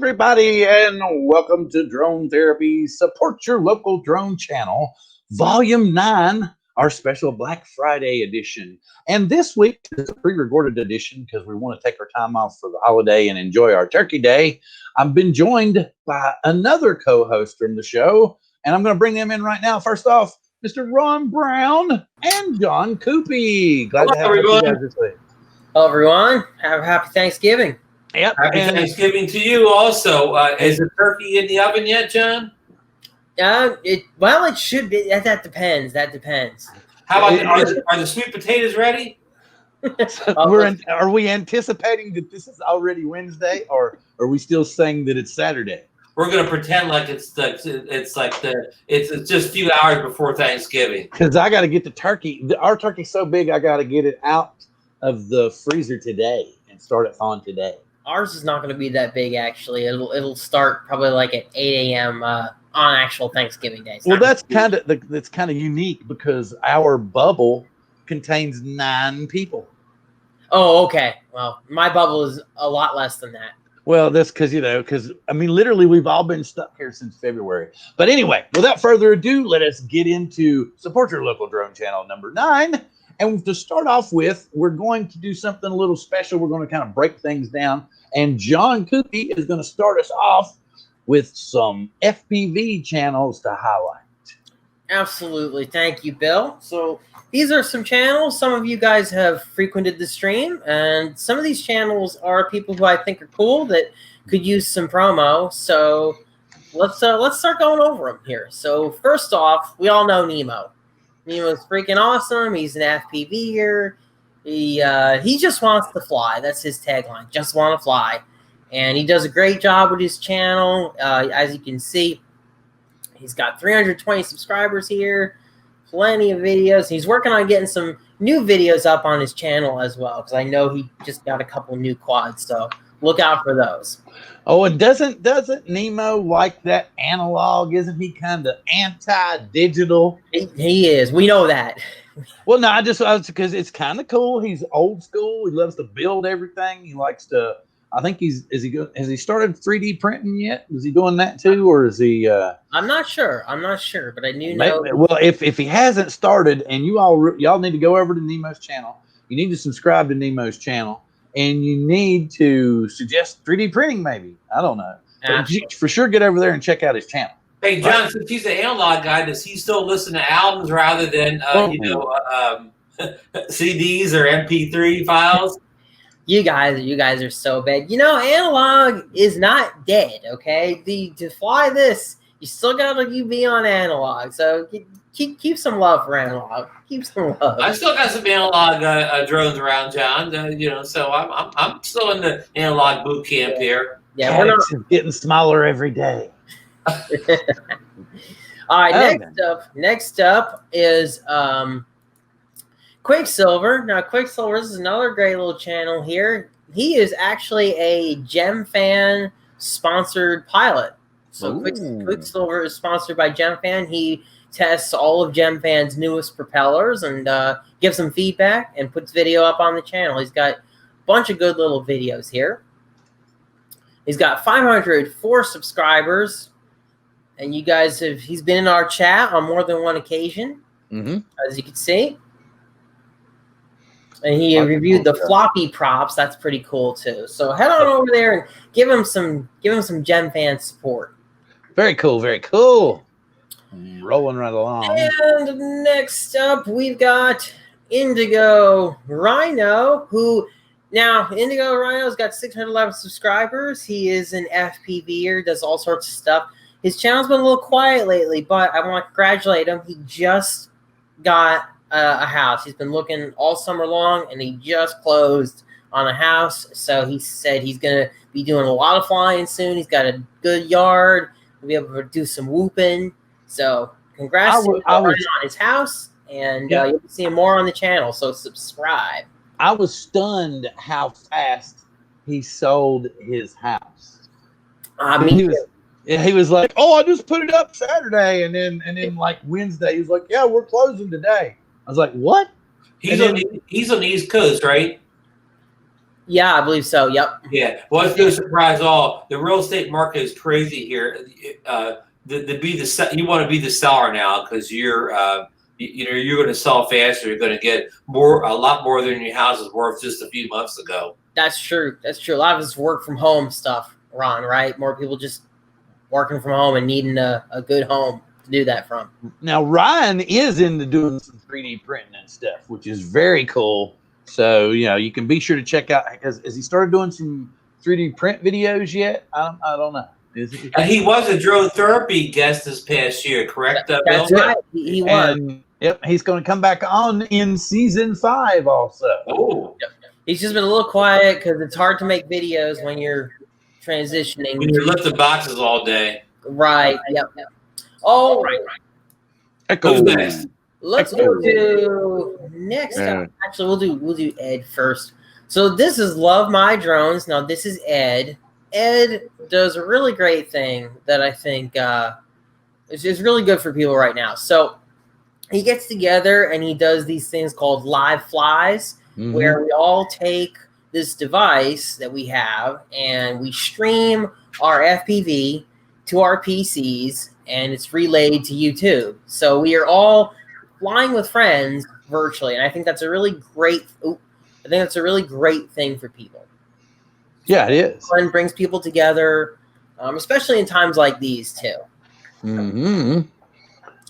everybody, and welcome to Drone Therapy. Support your local drone channel, Volume 9, our special Black Friday edition. And this week is a pre-recorded edition because we want to take our time off for the holiday and enjoy our Turkey Day. I've been joined by another co-host from the show, and I'm going to bring them in right now. First off, Mr. Ron Brown and John Cuppi. Glad to have you guys this week. Hello, everyone. Have a happy Thanksgiving. Yep. Happy Thanksgiving to you also. Is the turkey in the oven yet, John? It should be. That depends. That depends. How about are the sweet potatoes ready? Are we anticipating that this is already Wednesday, or are we still saying that it's Saturday? We're gonna pretend like it's just a few hours before Thanksgiving. Because I got to get the turkey. Our turkey's so big, I got to get it out of the freezer today and start it thawing today. Ours is not going to be that big, actually. It'll start probably like at 8 a.m. On actual Thanksgiving Day. Well, that's kind of unique because our bubble contains 9 people. Oh, okay. Well, my bubble is a lot less than that. Well, that's because I mean, literally, we've all been stuck here since February. But anyway, without further ado, let us get into Support Your Local Drone Channel number 9. And to start off with, we're going to do something a little special. We're going to kind of break things down. And John Cuppi is going to start us off with some FPV channels to highlight. Absolutely. Thank you, Bill. So these are some channels. Some of you guys have frequented the stream. And some of these channels are people who I think are cool that could use some promo. So let's start going over them here. So first off, we all know Nemo. Nemo's freaking awesome. He's an FPVer. He just wants to fly. That's his tagline. Just want to fly. And he does a great job with his channel. As you can see, he's got 320 subscribers here. Plenty of videos. He's working on getting some new videos up on his channel as well, because I know he just got a couple new quads. So look out for those. Oh, and doesn't Nemo like that analog? Isn't he kind of anti-digital? He is. We know that. Well, no, I was because it's kind of cool. He's old school. He loves to build everything. He likes to. I think has he started 3D printing yet? Is he doing that too, or is he? I'm not sure, but I do know. Well, if he hasn't started, and y'all need to go over to Nemo's channel. You need to subscribe to Nemo's channel. And you need to suggest 3D printing, maybe. I don't know. For sure, get over there and check out his channel. Hey, John, since he's an analog guy, does he still listen to albums rather than CDs or MP3 files? You guys are so bad. You know, analog is not dead. Okay, to fly this, you still gotta be on analog. So keep some love for analog. Keep some love. I still got some analog drones around, John. So I'm still in the analog boot camp here. Yeah, we're not getting smaller every day. All right, next up is Quicksilvr. Now, Quicksilvr is another great little channel here. He is actually a GemFan sponsored pilot. So Quicksilvr is sponsored by GemFan. He tests all of GemFan's newest propellers and gives them feedback and puts video up on the channel. He's got a bunch of good little videos here. He's got 504 subscribers, and you guys he's been in our chat on more than one occasion, as you can see. And he reviewed the floppy props. That's pretty cool too. So head on over there and give him some GemFan support. Very cool, very cool. Rolling right along. And next up, we've got Indigo Rhino, Indigo Rhino's got 611 subscribers. He is an FPVer, does all sorts of stuff. His channel's been a little quiet lately, but I want to congratulate him. He just got a house. He's been looking all summer long, and he just closed on a house. So he said he's going to be doing a lot of flying soon. He's got a good yard. He'll be able to do some whooping. So congrats on his house, and you'll be seeing more on the channel, so subscribe. I was stunned how fast he sold his house. He was like, "Oh, I just put it up Saturday," and then like Wednesday, he was like, "Yeah, we're closing today." I was like, "What?" He's on the East Coast, right? Yeah, I believe so. Yep. Yeah. Well, it's no surprise at all. The real estate market is crazy here. You want to be the seller now because you're you're going to sell faster. You're going to get a lot more than your house is worth just a few months ago. That's true. That's true. A lot of us work from home stuff, Ron. Right? More people just working from home and needing a good home to do that from. Now Ryan is into doing some 3D printing and stuff, which is very cool. So you can be sure to check out. Has he started doing some 3D print videos yet? I don't know. Is he? He was a drone therapy guest this past year, correct? That's Bill? right. He was. Yep, he's going to come back on in season 5 also. Oh. Yep. He's just been a little quiet because it's hard to make videos when you're transitioning. When you're lifting boxes all day. Right. Yep. All right. Who's next? Let's go to next up. Actually, we'll do Ed first. So this is Love My Drones. Now this is Ed. Ed does a really great thing that I think is really good for people right now. So he gets together and he does these things called live flies, where we all take this device that we have and we stream our FPV to our PCs, and it's relayed to YouTube. So we are all flying with friends virtually, and I think that's a really great. I think that's a really great thing for people. Yeah, it is. Fun brings people together, especially in times like these too.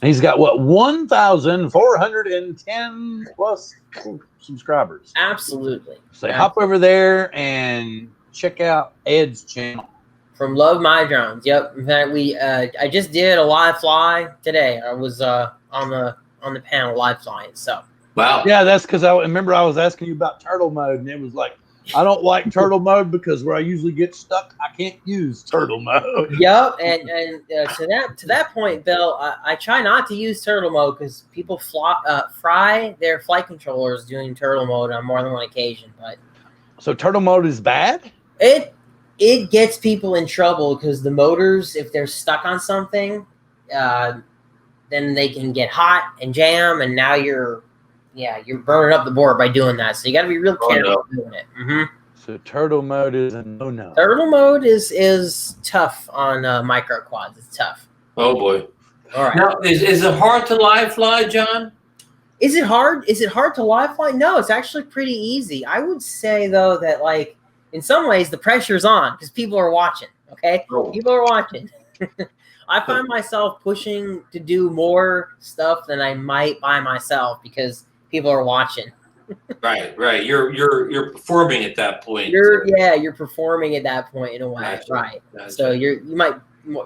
He's got what 1,410 plus subscribers. Absolutely. So hop over there and check out Ed's channel. From Love My Drones. Yep. In fact, I just did a live fly today. I was on the panel live flying. So. Wow. Yeah, that's because I remember I was asking you about turtle mode, and it was like, I don't like turtle mode because where I usually get stuck, I can't use turtle mode. Yep, and to that point, Bill, I try not to use turtle mode because people fry their flight controllers doing turtle mode on more than one occasion. But so turtle mode is bad? It gets people in trouble because the motors, if they're stuck on something, then they can get hot and jam, and now you're burning up the board by doing that. So you got to be real careful doing it. So turtle mode is a no-no. Turtle mode is tough on micro quads. It's tough. Oh boy. All right. Now, is it hard to live fly, John? Is it hard? Is it hard to live fly? No, it's actually pretty easy. I would say though that like in some ways the pressure's on because people are watching. Okay, people are watching. I find myself pushing to do more stuff than I might by myself because people are watching. Right. You're performing at that point. You're performing at that point in a way, Gotcha. right? Gotcha. So you might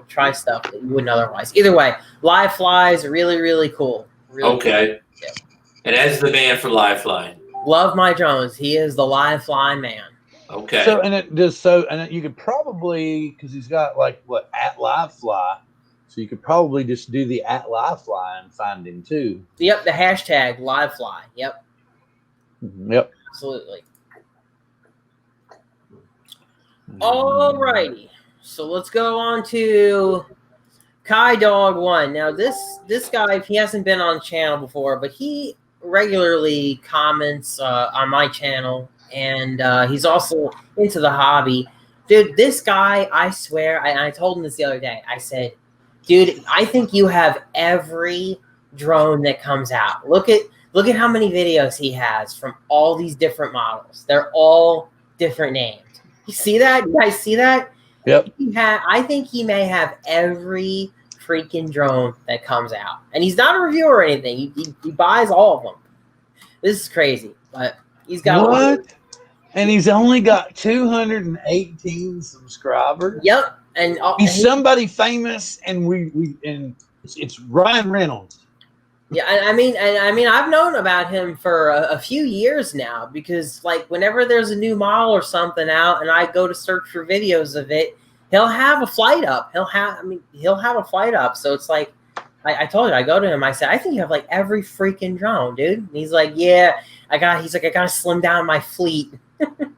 try stuff that you wouldn't otherwise. Either way, live flies are really, really cool. Really okay. Cool. Yeah. And as the man for live flying. Love My Drones. He is the live fly man. Okay. So you could probably, because he's got like what at live fly. So you could probably just do the at live fly and find him too. Yep, the hashtag live fly. Yep. Yep. Absolutely. All righty. So let's go on to Kai Dog 1. Now this guy, he hasn't been on the channel before, but he regularly comments on my channel, and he's also into the hobby. Dude, this guy, I swear, I told him this the other day. I said, dude, I think you have every drone that comes out. Look at how many videos he has from all these different models. They're all different names. You see that? You guys see that? Yep. I think he may have every freaking drone that comes out. And he's not a reviewer or anything. He buys all of them. This is crazy. But he's got what? And he's only got 218 subscribers. Yep. And he's somebody famous, and it's Ryan Reynolds. Yeah, I mean, I've known about him for a few years now because, like, whenever there's a new model or something out, and I go to search for videos of it, he'll have a flight up. He'll have a flight up. So it's like, I told you, I go to him, I said, I think you have like every freaking drone, dude. And he's like, yeah, I gotta slim down my fleet. Well,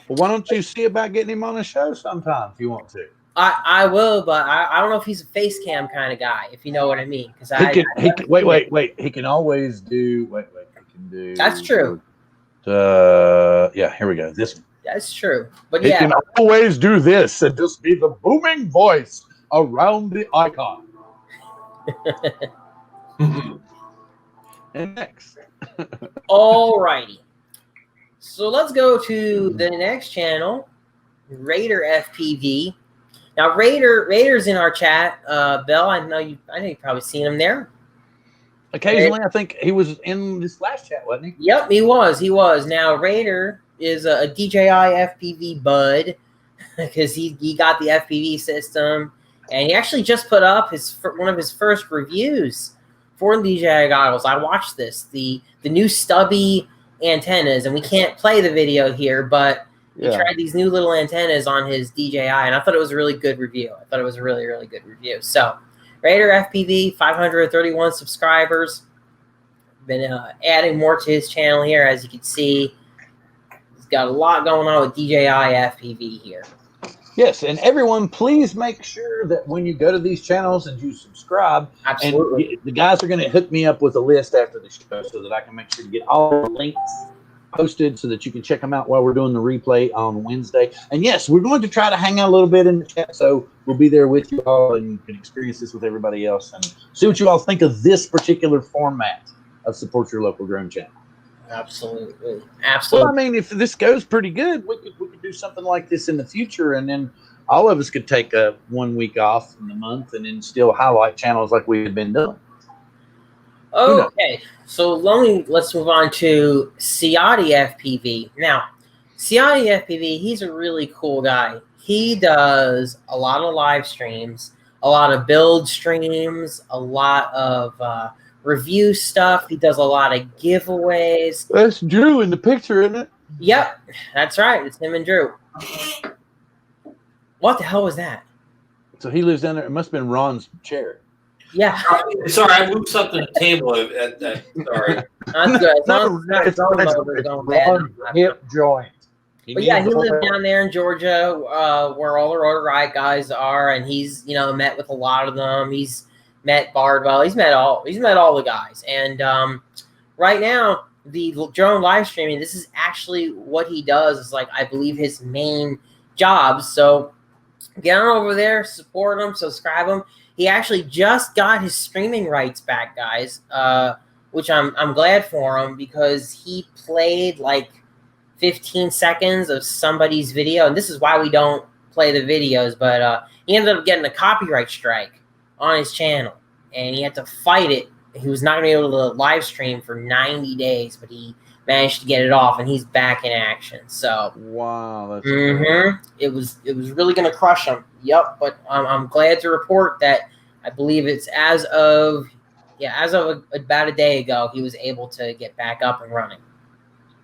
why don't you see about getting him on a show sometime if you want to? I will, but I don't know if he's a face cam kind of guy, if you know what I mean. Because wait. He can always do. Wait. He can do. That's true. Yeah, here we go. This one. That's true. But He yeah, can always do this and just be the booming voice around the icon. And next. all righty. So let's go to the next channel, Rader FPV. Now Rader's in our chat. Bill, I know you've probably seen him there. Occasionally, I think he was in this last chat, wasn't he? Yep, he was. Now Rader is a DJI FPV bud because he got the FPV system, and he actually just put up one of his first reviews for the DJI goggles. I watched this, the new stubby antennas, and we can't play the video here, but he tried these new little antennas on his DJI, and I thought it was a really good review. I thought it was a really, really good review. So Rader FPV, 531 subscribers. Been adding more to his channel here, as you can see. He's got a lot going on with DJI FPV here. Yes, and everyone, please make sure that when you go to these channels and you subscribe, absolutely, and the guys are going to hook me up with a list after the show so that I can make sure to get all the links posted so that you can check them out while we're doing the replay on Wednesday. And yes, we're going to try to hang out a little bit in the chat, so we'll be there with you all and you can experience this with everybody else and see what you all think of this particular format of Support Your Local Drone Channel. Absolutely. Well, I mean, if this goes pretty good, we could do something like this in the future, and then all of us could take 1 week off in the month and then still highlight channels like we had been doing. Okay, so let's move on to Ciati FPV. Now, Ciati FPV, he's a really cool guy. He does a lot of live streams, a lot of build streams, a lot of review stuff. He does a lot of giveaways. That's Drew in the picture, isn't it? Yep, that's right. It's him and Drew. What the hell was that? So he lives down there. It must have been Ron's chair. Yeah. Sorry, I moved something to the table. Sorry. That's good. It's hip joint. But yeah, he lived down there in Georgia, where all the Rotor Ride guys are, and he's met with a lot of them. He's met Bardwell. He's met all the guys. And right now, the drone live streaming, this is actually what he does. Is like, I believe, his main job. So get on over there, support him, subscribe him. He actually just got his streaming rights back, guys, which I'm glad for him, because he played like 15 seconds of somebody's video, and this is why we don't play the videos, but he ended up getting a copyright strike on his channel, and he had to fight it. He was not going to be able to live stream for 90 days, but he managed to get it off, and he's back in action. So wow, that's it was really going to crush him. Yep, but I'm glad to report that I believe it's as of about a day ago, he was able to get back up and running.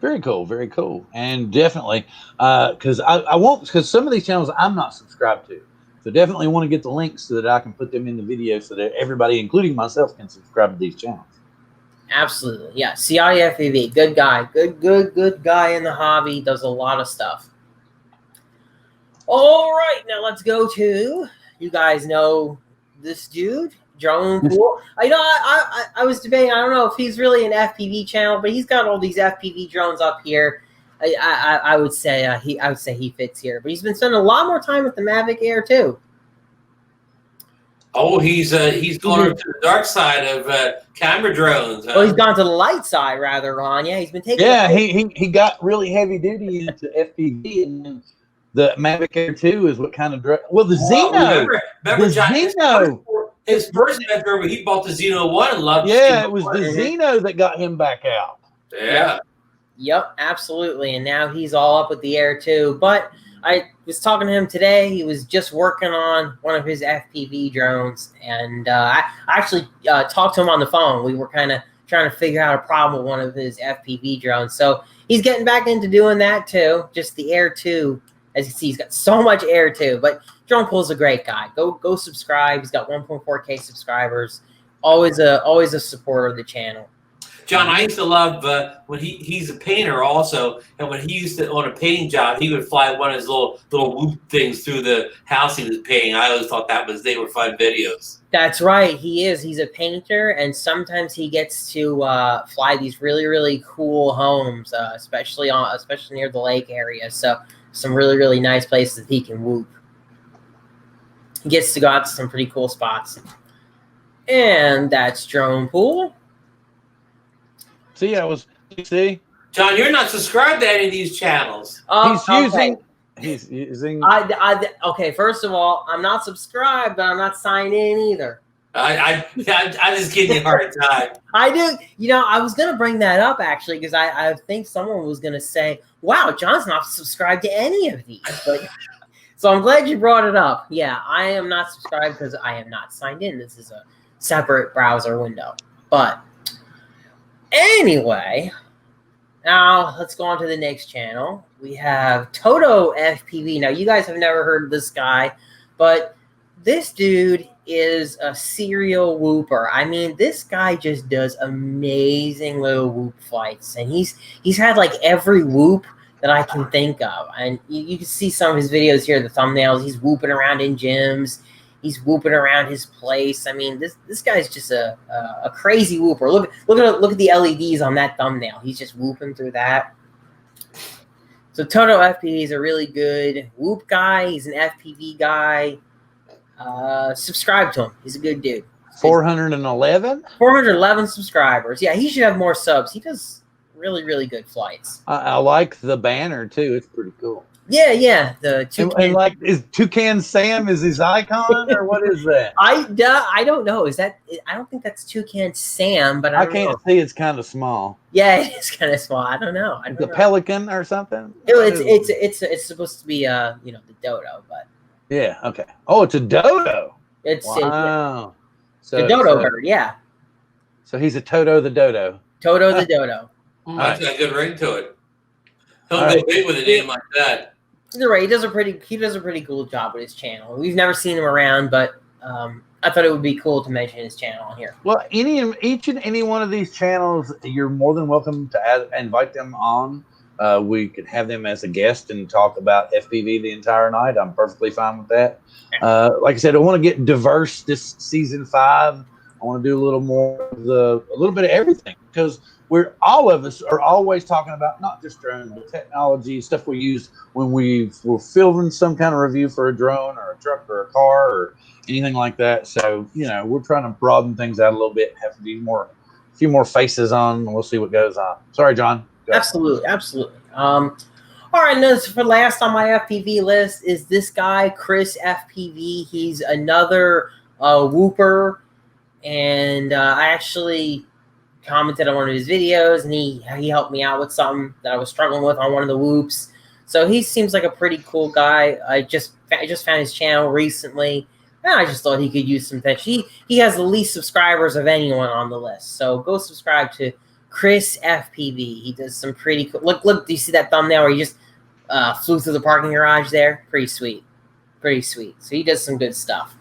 Very cool, very cool, and definitely because I won't, because some of these channels I'm not subscribed to, so definitely want to get the links so that I can put them in the video so that everybody, including myself, can subscribe to these channels. Absolutely, yeah. Ciotti FPV, good guy, good guy in the hobby. Does a lot of stuff. All right, now let's go to, you guys know this dude, Drone Pool. I was debating. I don't know if he's really an FPV channel, but he's got all these FPV drones up here. I would say he fits here, but he's been spending a lot more time with the Mavic Air too. Oh, he's gone over to the dark side of camera drones. Huh? Well, he's gone to the light side, rather, Ron. Yeah, he's been taking. Yeah, he got really heavy duty into FPV, and the Mavic Air 2 is what kind of well, the Xeno. Remember the Xeno. His first Mavic, he bought the Xeno 1 and loved it. Yeah, it was the Xeno that got him back out. Yeah. Yep, absolutely. And now he's all up with the Air 2. But I was talking to him today. He was just working on one of his FPV drones. And I actually talked to him on the phone. We were kind of trying to figure out a problem with one of his FPV drones. So he's getting back into doing that too. Just the Air 2. As you can see, he's got so much Air 2. But Drone Pool's a great guy. Go subscribe. He's got 1.4K subscribers. Always a supporter of the channel. John, I used to love when he's a painter also, and when he used to on a painting job, he would fly one of his little whoop things through the house he was painting. I always thought they were fun videos. That's right. He is. He's a painter, and sometimes he gets to fly these really cool homes, especially near the lake area. So some really nice places that he can whoop. He gets to go out to some pretty cool spots. And that's Drone Pool. See, see. John, you're not subscribed to any of these channels. He's using. Okay, first of all, I'm not subscribed, but I'm not signed in either. I'm just giving you a hard time. I do. You know, I was going to bring that up, actually, because I think someone was going to say, wow, John's not subscribed to any of these. But, so I'm glad you brought it up. Yeah, I am not subscribed because I am not signed in. This is a separate browser window. But anyway, now let's go on to the next channel. We have Toto FPV. Now, you guys have never heard of this guy, but this dude is a serial whooper. I mean, this guy just does amazing little whoop flights, and he's had like every whoop that I can think of. And you can see some of his videos here, the thumbnails. He's whooping around in gyms. He's whooping around his place. I mean, this guy's just a crazy whooper. Look at the LEDs on that thumbnail. He's just whooping through that. So Toto FPV is a really good whoop guy. He's an FPV guy. Subscribe to him. He's a good dude. 411? 411 subscribers. Yeah, he should have more subs. He does really good flights. I like the banner too. It's pretty cool. Yeah. The toucan. And like, is Toucan Sam is his icon, or what is that? I don't know. Is that? I don't think that's Toucan Sam, but I can't see. It's kind of small. Yeah, it is kind of small. I don't know. The pelican or something. It's supposed to be the dodo, but. Yeah. Okay. Oh, it's a dodo. Wow. So the dodo bird. Yeah. So he's a Toto the dodo. Toto the dodo. That's got a good ring to it. He'll go big with a name like that. You're right. He does a pretty cool job with his channel. We've never seen him around, but I thought it would be cool to mention his channel on here. Well, each and any one of these channels, you're more than welcome to invite them on. We could have them as a guest and talk about FPV the entire night. I'm perfectly fine with that. Like I said, I want to get diverse this season 5. I want to do a little bit of everything, because all of us are always talking about not just drones, but technology, stuff we use when we're filming some kind of review for a drone or a truck or a car or anything like that. So, we're trying to broaden things out a little bit, have a few more faces on, and we'll see what goes on. Sorry, John. Absolutely. All right, now for last on my FPV list is this guy, Chris FPV. He's another whooper, and I actually commented on one of his videos, and he helped me out with something that I was struggling with on one of the whoops. So he seems like a pretty cool guy. I just found his channel recently, and I just thought he could use some attention. He has the least subscribers of anyone on the list, so go subscribe to Chris FPV. He does some pretty cool. Look! Do you see that thumbnail where he just flew through the parking garage there? Pretty sweet. So he does some good stuff.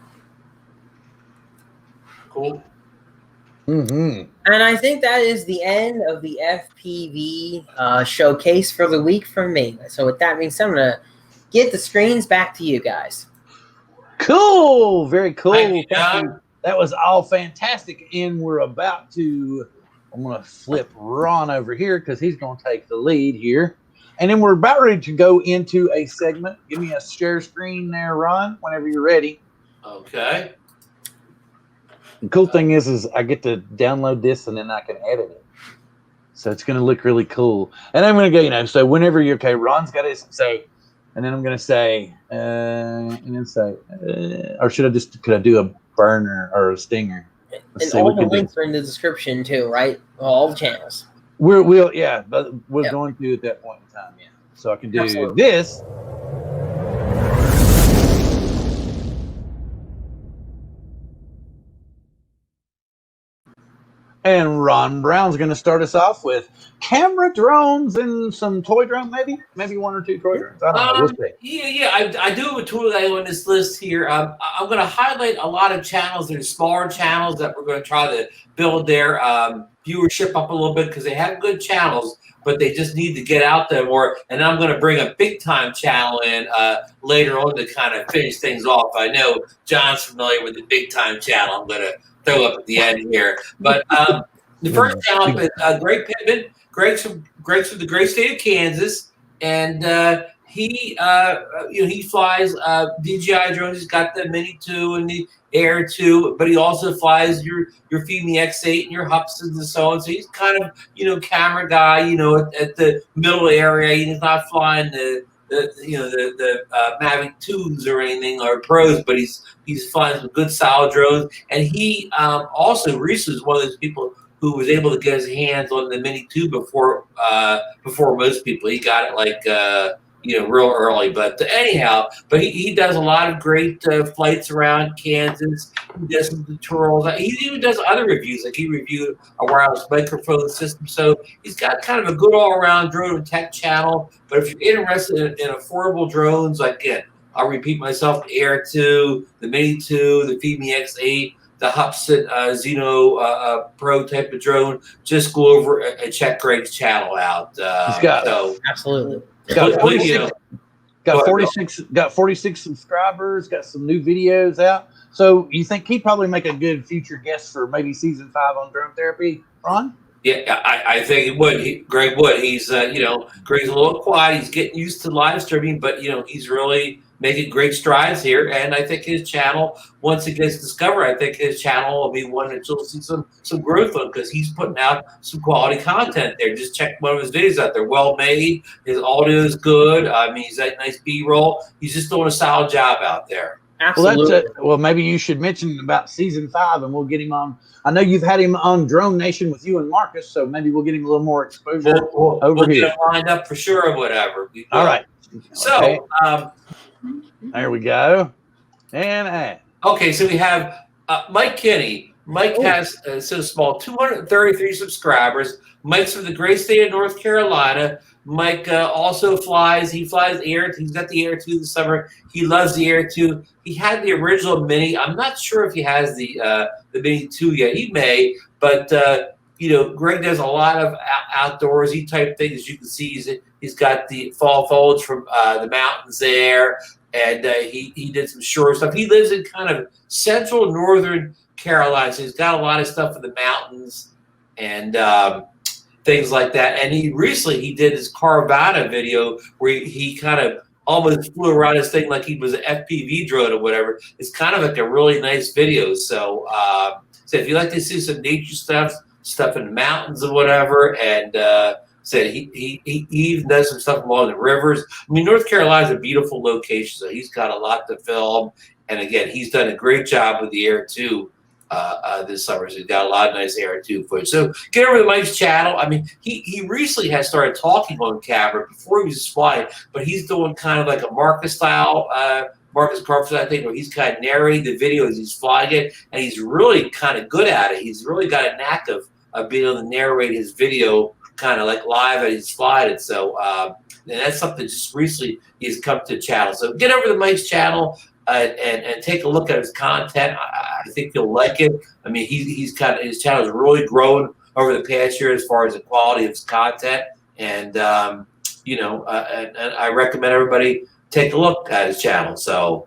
Cool. And I think that is the end of the FPV showcase for the week from me. So with that being said, I'm gonna get the screens back to you guys. Cool. Very cool. Thank you. That was all fantastic, and we're about to. I'm going to flip Ron over here because he's going to take the lead here. And then we're about ready to go into a segment. Give me a share screen there, Ron, whenever you're ready. Okay. The cool thing is I get to download this and then I can edit it. So it's going to look really cool. And I'm going to go, so whenever you're okay, Ron's got his. So, and then I'm going to say, and then say, or could I do a burner or a stinger? And all the links are in the description too, right? All the channels. We're going to at that point in time, yeah. So I can do this. And Ron Brown's going to start us off with camera drones and some toy drone, maybe one or two toy drones. I don't know. We'll see. Yeah. I do have a tool that I on this list here. I'm going to highlight a lot of channels. There's smaller channels that we're going to try to build their viewership up a little bit because they have good channels, but they just need to get out there more. And I'm going to bring a big time channel in later on to kind of finish things off. I know John's familiar with the big time channel. I'm going to throw up at the end here. But the first channel is Greg Pittman. Greg's from the great state of Kansas, and he flies DJI drones. He's got the Mini 2 and the Air 2, but he also flies your Fpv X8 and your Hupsons and so on. So he's kind of camera guy. At the middle area. He's not flying the Mavic 2s or anything or Pros, but he's flying some good solid drones. And he also recently was one of those people who was able to get his hands on the Mini 2 before most people. He got it like real early. But anyhow, he does a lot of great flights around Kansas. He does some tutorials. He even does other reviews. Like he reviewed a wireless microphone system. So he's got kind of a good all-around drone and tech channel. But if you're interested in affordable drones, again, I'll repeat myself: the Air 2, the Mini 2, the Fpv X8, the Hupson Xeno Pro type of drone. Just go over and check Greg's channel out. Absolutely. Got 46 subscribers, got some new videos out. So you think he'd probably make a good future guest for maybe season 5 on drone therapy, Ron? Yeah, I think it would. Greg would. He's Greg's a little quiet. He's getting used to live streaming, but he's really making great strides here. And I think his channel, once it gets discovered, I think his channel will be one that you'll see some growth on because he's putting out some quality content there. Just check one of his videos out. They're well made. His audio is good. He's got nice B-roll. He's just doing a solid job out there. Absolutely. Well, maybe you should mention about season 5 and we'll get him on. I know you've had him on Drone Nation with you and Marcus, so maybe we'll get him a little more exposure we'll here. Get him lined up for sure or whatever. All right. So, okay. There we go. And okay, so we have Mike Kinney. Mike has so small, 233 subscribers. Mike's from the great state of North Carolina. Mike also flies. He flies Air. He's got the Air 2 this summer. He loves the Air 2. He had the original Mini. I'm not sure if he has the Mini 2 yet. He may, but Greg does a lot of outdoorsy type things. You can see he's got the fall foliage from the mountains there, and he did some shore stuff. He lives in kind of central northern Carolina, so he's got a lot of stuff in the mountains and things like that. And he did his Carvana video where he kind of almost flew around his thing like he was an FPV drone or whatever. It's kind of like a really nice video. So if you like to see some nature stuff in the mountains or whatever, and he even does some stuff along the rivers. I mean, North Carolina's a beautiful location, so he's got a lot to film. And again, he's done a great job with the Air 2 this summer. So he's got a lot of nice Air 2 footage. So get over to Mike's channel. I mean, he recently has started talking on camera before he was just flying, but he's doing kind of like a Marcus style, Marcus Carpenter, I think, where he's kind of narrating the video as he's flying it, and he's really kind of good at it. He's really got a knack of being able to narrate his video kind of like live as he's flying it. So and that's something just recently he's come to the channel. So get over to Mike's channel and take a look at his content. I think you'll like it. I mean, his channel has really grown over the past year as far as the quality of his content. And, and I recommend everybody take a look at his channel. So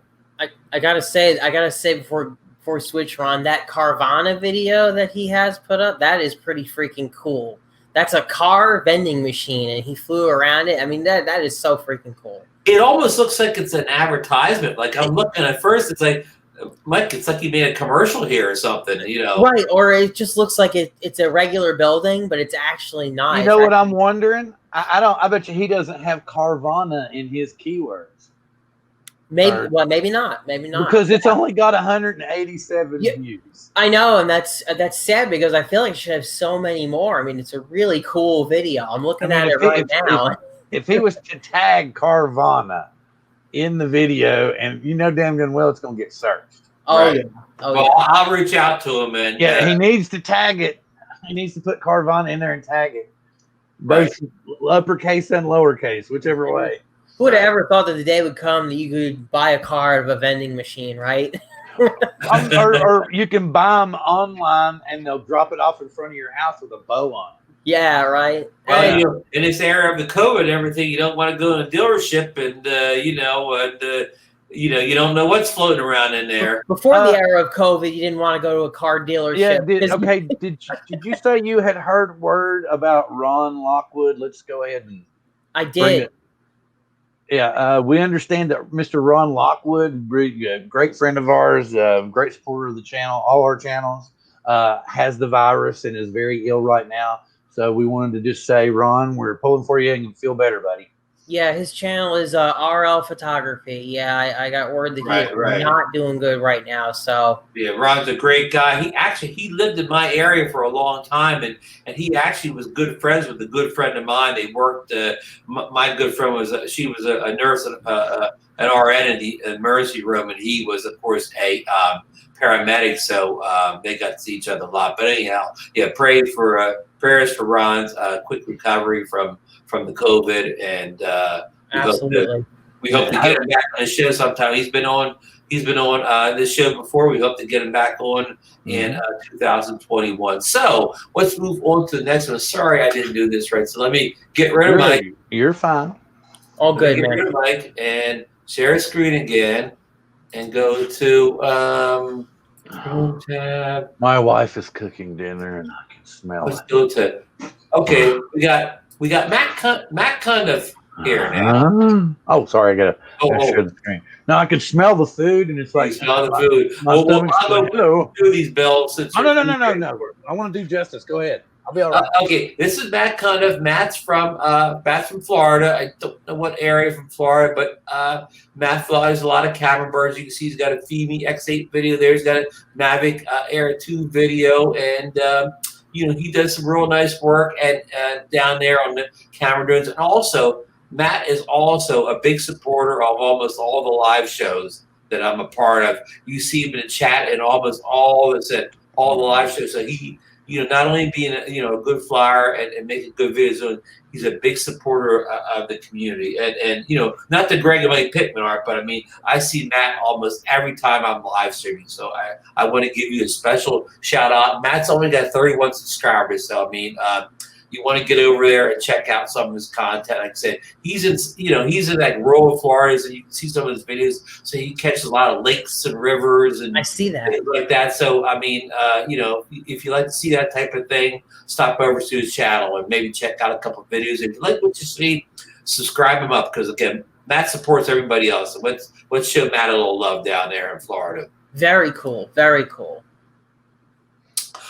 I gotta say before switch on, that Carvana video that he has put up, that is pretty freaking cool. That's a car vending machine and he flew around it. I mean, that is so freaking cool. It almost looks like it's an advertisement. Like I'm looking at first, it's like, Mike, it's like he made a commercial here or something, Right, or it just looks like it's a regular building, but it's actually not. You know what I'm wondering? I bet you he doesn't have Carvana in his keywords. Maybe maybe not. Because it's only got 187 views. I know, and that's sad because I feel like it should have so many more. I mean, it's a really cool video. I'm looking at it right now. If he was to tag Carvana in the video, and damn good well it's going to get searched. Oh, right? Yeah. Oh, well, yeah. I'll reach out to him and he needs to tag it. He needs to put Carvana in there and tag it. Both uppercase and lowercase, whichever way. Who would have ever thought that the day would come that you could buy a car out of a vending machine, right? or you can buy them online and they'll drop it off in front of your house with a bow on it. Yeah, right. Well, you know, in this era of the COVID and everything, you don't want to go in a dealership and you don't know what's floating around in there. Before the era of COVID, you didn't want to go to a car dealership. Yeah. Did you say you had heard word about Ron Lockwood? Let's go ahead and. I did. Yeah, we understand that Mr. Ron Lockwood, great friend of ours, great supporter of the channel, all our channels, has the virus and is very ill right now. So we wanted to just say, Ron, we're pulling for you and you feel better, buddy. Yeah, his channel is RL Photography. Yeah, I got word that he's not doing good right now. So yeah, Ron's a great guy. He lived in my area for a long time, and he actually was good friends with a good friend of mine. They worked. My good friend was she was a nurse, an RN in the emergency room, and he was, of course, a paramedic. So they got to see each other a lot. But anyhow, yeah, prayers for Ron's quick recovery from the COVID, and absolutely, we hope to get him back on the show sometime. He's been on this show before. We hope to get him back on in 2021. So let's move on to the next one. Sorry, I didn't do this right. So let me get rid of Mike. You're fine. All good, get man. rid of Mike and share a screen again, and go to tab. My wife is cooking dinner, and I can smell Let's it. go to. Okay, we got Matt Cundiff here now. Oh, sorry, I Oh, share the screen. Now I can smell the food, and it's like smell the food. My stomach's I'll like, go do these bells. no. I want to do justice. Go ahead. I'll be all right. Okay, this is Matt Cundiff. Matt's from Florida. I don't know what area from Florida, but Matt flies a lot of camera birds. You can see he's got a Fimi X8 video there. He's got a Mavic Air 2 video, and he does some real nice work and down there on the camera drones. And also, Matt is also a big supporter of almost all the live shows that I'm a part of. You see him in the chat and almost all the live shows. So he, not only being a good flyer and making good videos, he's a big supporter of the community. And not the Greg and Mike Pittman art, but I mean, I see Matt almost every time I'm live streaming. So I want to give you a special shout out. Matt's only got 31 subscribers, so I mean, you want to get over there and check out some of his content. Like I said, he's in like rural Florida, and you can see some of his videos. So he catches a lot of lakes and rivers and I see that things like that. So I mean, if you like to see that type of thing, stop over to his channel and maybe check out a couple of videos. If you like what you see, subscribe him up, because again, Matt supports everybody else. So let's show Matt a little love down there in Florida. Very cool. Very cool.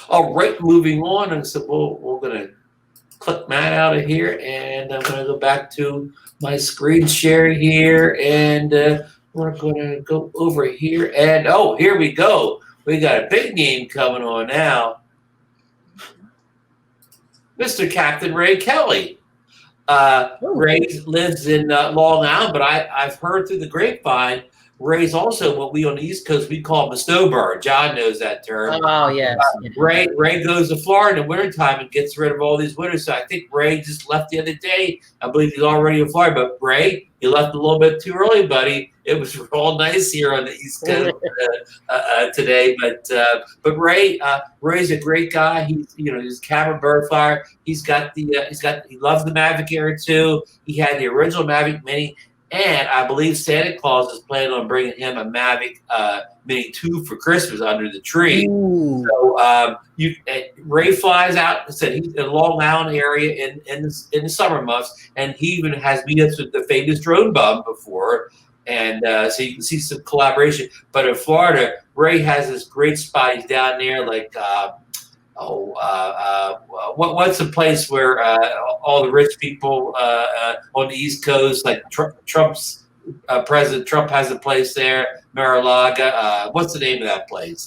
All right, moving on, and so we're gonna click Matt out of here, and I'm going to go back to my screen share here, and we're going to go over here, and here we go. We got a big name coming on now. Mr. Captain Ray Kelly. Ray lives in Long Island, but I've heard through the grapevine, Ray's also what we on the East Coast, we call him a snowbird. John knows that term. Oh, yes. Ray goes to Florida in the wintertime and gets rid of all these winters. So I think Ray just left the other day. I believe he's already in Florida. But Ray, you left a little bit too early, buddy. It was all nice here on the East Coast today. But Ray's a great guy. He's a camera bird flyer. He loves the Mavic Air 2. He had the original Mavic Mini. And I believe Santa Claus is planning on bringing him a Mavic Mini 2 for Christmas under the tree. Ooh. So Ray flies out. Said he's in the Long Island area in the summer months, and he even has meetups with the famous Drone Bum before. And so you can see some collaboration. But in Florida, Ray has this great spot. He's down there, like what's the place where all the rich people on the East Coast, like Trump's President Trump has a place there, Mar-a-Lago. What's the name of that place?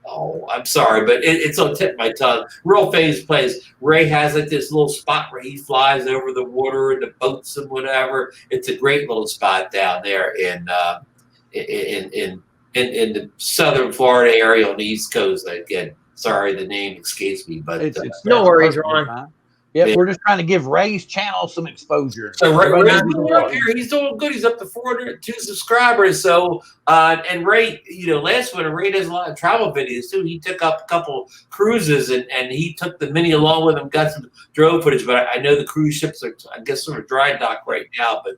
I'm sorry, but it's on the tip of my tongue. Real famous place. Ray has like this little spot where he flies over the water and the boats and whatever. It's a great little spot down there in the southern Florida area on the East Coast. Again, Sorry, the name escapes me, but It's no worries, perfectly Ron. fine. Yeah, we're just trying to give Ray's channel some exposure. So Everybody Ray's knows doing he's up here. He's doing good. He's up to 402 subscribers. So, and Ray, last winter, Ray does a lot of travel videos too. He took up a couple cruises and he took the Mini along with him, got some drone footage. But I know the cruise ships are, I guess, sort of dry dock right now. But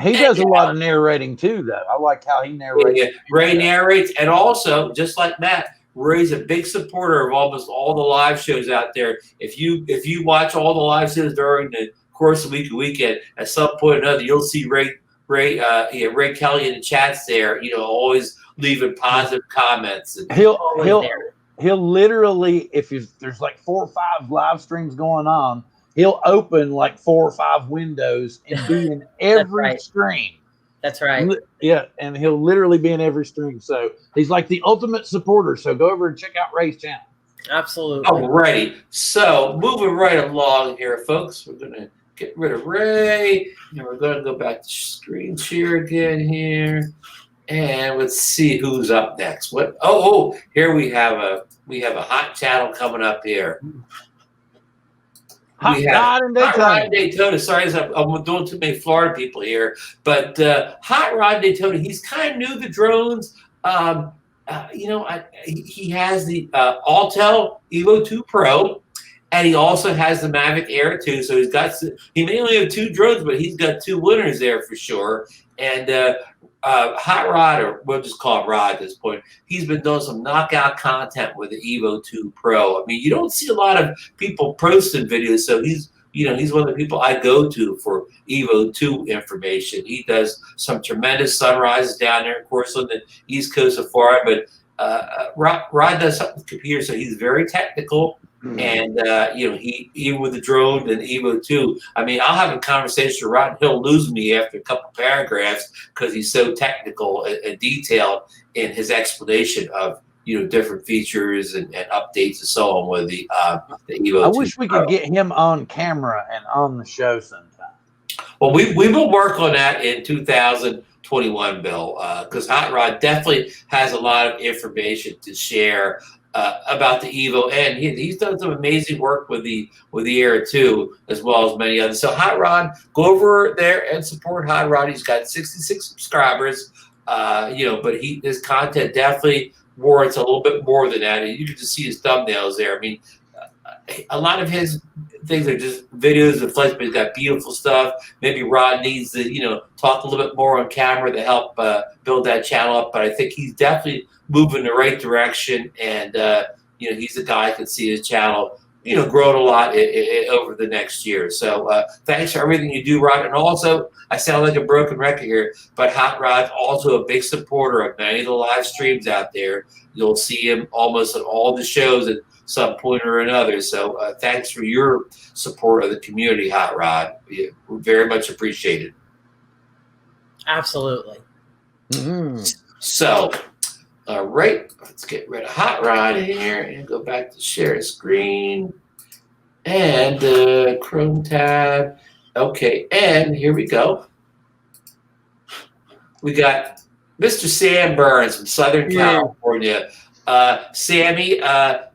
he does a lot of narrating too, though. I like how he narrates. Yeah, Ray narrates, and also just like Matt, Ray's a big supporter of almost all the live shows out there. If you watch all the live shows during the course of the week and weekend, at some point or another, you'll see Ray Kelly in the chats there. Always leaving positive comments. And He'll literally, if there's like 4 or 5 live streams going on, he'll open like 4 or 5 windows and be in every stream. That's right. Yeah, and he'll literally be in every stream. So he's like the ultimate supporter. So go over and check out Ray's channel. Absolutely. Alrighty. So moving right along here, folks, we're gonna get rid of Ray, and we're gonna go back to screen share again here, and let's see who's up next. What? Oh, here we have a hot channel coming up here. Hot Rod in Daytona. Sorry, I'm doing too many Florida people here, but Hot Rod Daytona. He's kind of new to drones. He has the Autel Evo 2 Pro, and he also has the Mavic Air 2. So he may only have 2 drones, but he's got 2 winners there for sure. And Hot Rod, or we'll just call him Rod at this point, he's been doing some knockout content with the Evo 2 Pro. I mean, you don't see a lot of people posting videos, so he's one of the people I go to for Evo 2 information. He does some tremendous sunrises down there, of course, on the East Coast of Florida, but Rod does something with computers, so he's very technical. And he even with the drone and Evo 2, I mean, I'll have a conversation with Rod, and he'll lose me after a couple paragraphs because he's so technical and detailed in his explanation of different features and updates and so on with the Evo 2. I wish we could get him on camera and on the show sometime. Well, we will work on that in 2021, Bill, because Hot Rod definitely has a lot of information to share about the Evo, and he's done some amazing work with the Air 2 as well as many others. So Hot Rod, go over there and support Hot Rod. He's got 66 subscribers, but his content definitely warrants a little bit more than that. And you can just see his thumbnails there. I mean, a lot of his things are just videos of flights, but he's got beautiful stuff. Maybe Rod needs to talk a little bit more on camera to help build that channel up, but I think he's definitely moving in the right direction, and he's the guy who can see his channel growing a lot over the next year. So thanks for everything you do, Rod. And also, I sound like a broken record here, but Hot Rod's also a big supporter of many of the live streams out there. You'll see him almost at all the shows at some point or another. So thanks for your support of the community, Hot Rod. We very much appreciate it. Absolutely. So, all right, let's get rid of Hot Rod here and go back to share screen and Chrome tab. Okay, and here we go. We got Mr. Sam Burns from Southern California. Sammy,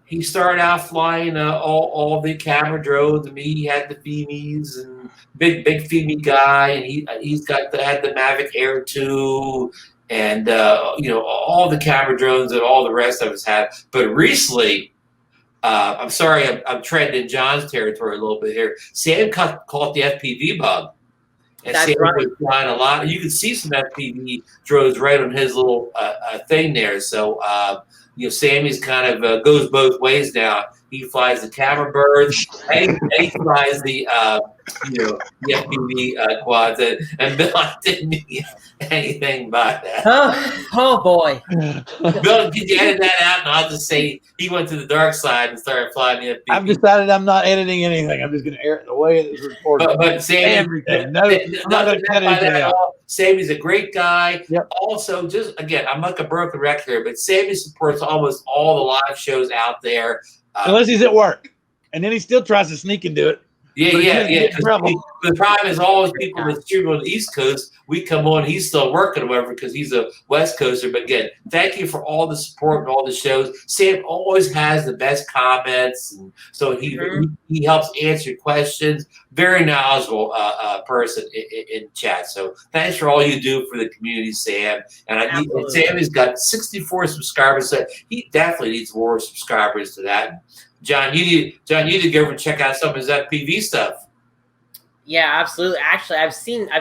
he started out flying all the camera drones. I mean, he had the FPVs and big FPV guy, and he's had the Mavic Air 2. And all the camera drones that all the rest of us have. But recently, I'm sorry, I'm treading in John's territory a little bit here. Sam caught the FPV bug, and That's Sam right. was flying a lot. You can see some FPV drones right on his little thing there. So Sammy's kind of goes both ways now. He flies the camera birds, and he flies the FPV quads, and Bill didn't mean anything by that. Oh boy. Bill, did you edit that out? And I'll just say he went to the dark side and started flying the FPV. I've decided I'm not editing anything. I'm just going to air it the way it's recorded. But Sammy, everything. No, I'm not going to cut anything out. Sammy's a great guy. Yep. Also, just again, I'm like a broken record here, but Sammy supports almost all the live shows out there. Unless he's at work. And then he still tries to sneak and do it. Yeah. The problem is always people that stream on the East Coast. We come on, he's still working, or whatever, because he's a West Coaster. But again, thank you for all the support and all the shows. Sam always has the best comments, and so he helps answer questions. Very knowledgeable person in chat. So thanks for all you do for the community, Sam. And Sam has got 64 subscribers, so he definitely needs more subscribers to that. John, you need to go over and check out some of his FPV stuff. Yeah, absolutely. Actually, I've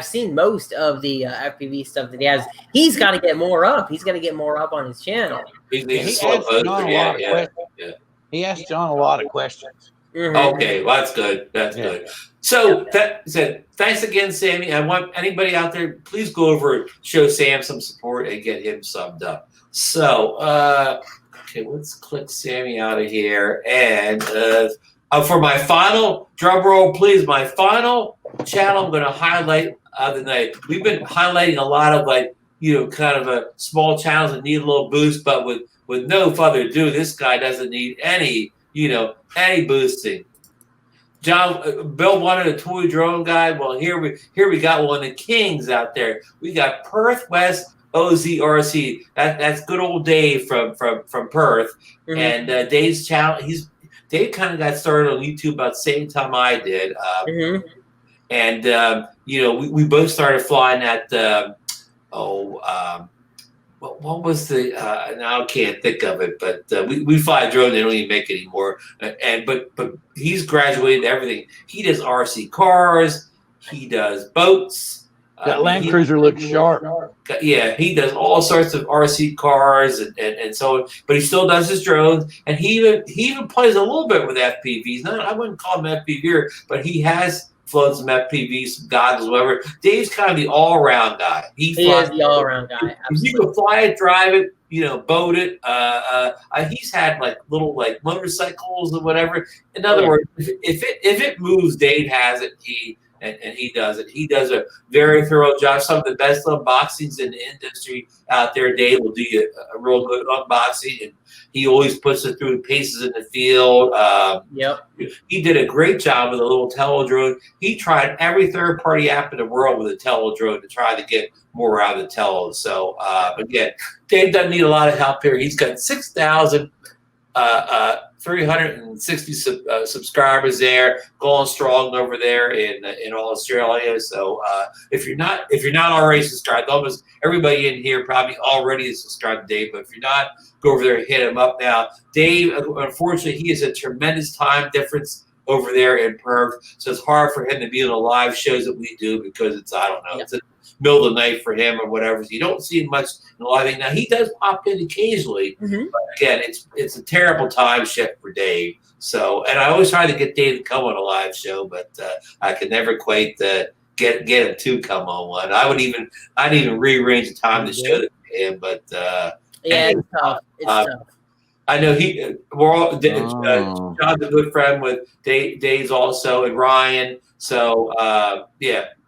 seen most of the FPV stuff that he has. He's got to get more up. He's got to get more up on his channel. He asked John a lot of questions. Okay, well, that's good. That's good. So thanks again, Sammy. I want anybody out there, please go over and show Sam some support and get him subbed up. So, okay, let's click Sammy out of here. And for my final drum roll, please, my final channel I'm going to highlight the night. We've been highlighting a lot of kind of a small channels that need a little boost, but with no further ado, this guy doesn't need any boosting. John, Bill wanted a toy drone guy. Well, here we got one of the kings out there. We got Perth West Oz RC. That's good old Dave from Perth. And Dave's channel. Dave kind of got started on YouTube about the same time I did. And we both started flying at what was the now I can't think of it, but we fly a drone. They don't even make it anymore. But he's graduated everything. He does RC cars. He does boats. That Land Cruiser looks sharp. Yeah, he does all sorts of RC cars and so on. But he still does his drones, and he even plays a little bit with FPVs. I wouldn't call him FPVer, but he has flown some FPVs, some goggles, whatever. Dave's kind of the all-around guy. He is the all-around guy. If you can fly it, drive it, boat it. He's had little motorcycles or whatever. In other words, if it moves, Dave has it. And he does it. He does a very thorough job. Some of the best unboxings in the industry out there. Dave will do you a real good unboxing, and he always puts it through the paces in the field. He did a great job with a little tele-drone. He tried every third-party app in the world with a tele-drone to try to get more out of the tele. So again, Dave doesn't need a lot of help here. He's got 6,360 subscribers there, going strong over there in Australia. So if you're not already subscribed, almost everybody in here probably already is subscribed to Dave. But if you're not, go over there and hit him up now. Dave, unfortunately, he has a tremendous time difference over there in Perth, so it's hard for him to be on the live shows that we do because it's it's a middle of the night for him or whatever. So you don't see him much in the live thing. Now he does pop in occasionally, but again, it's a terrible time shift for Dave. So, and I always try to get Dave to come on a live show, but I could never quite get him to come on one. I'd even rearrange the time to show it to him, but it's tough. It's tough. I know we're all John's a good friend with Dave's also, and Ryan. So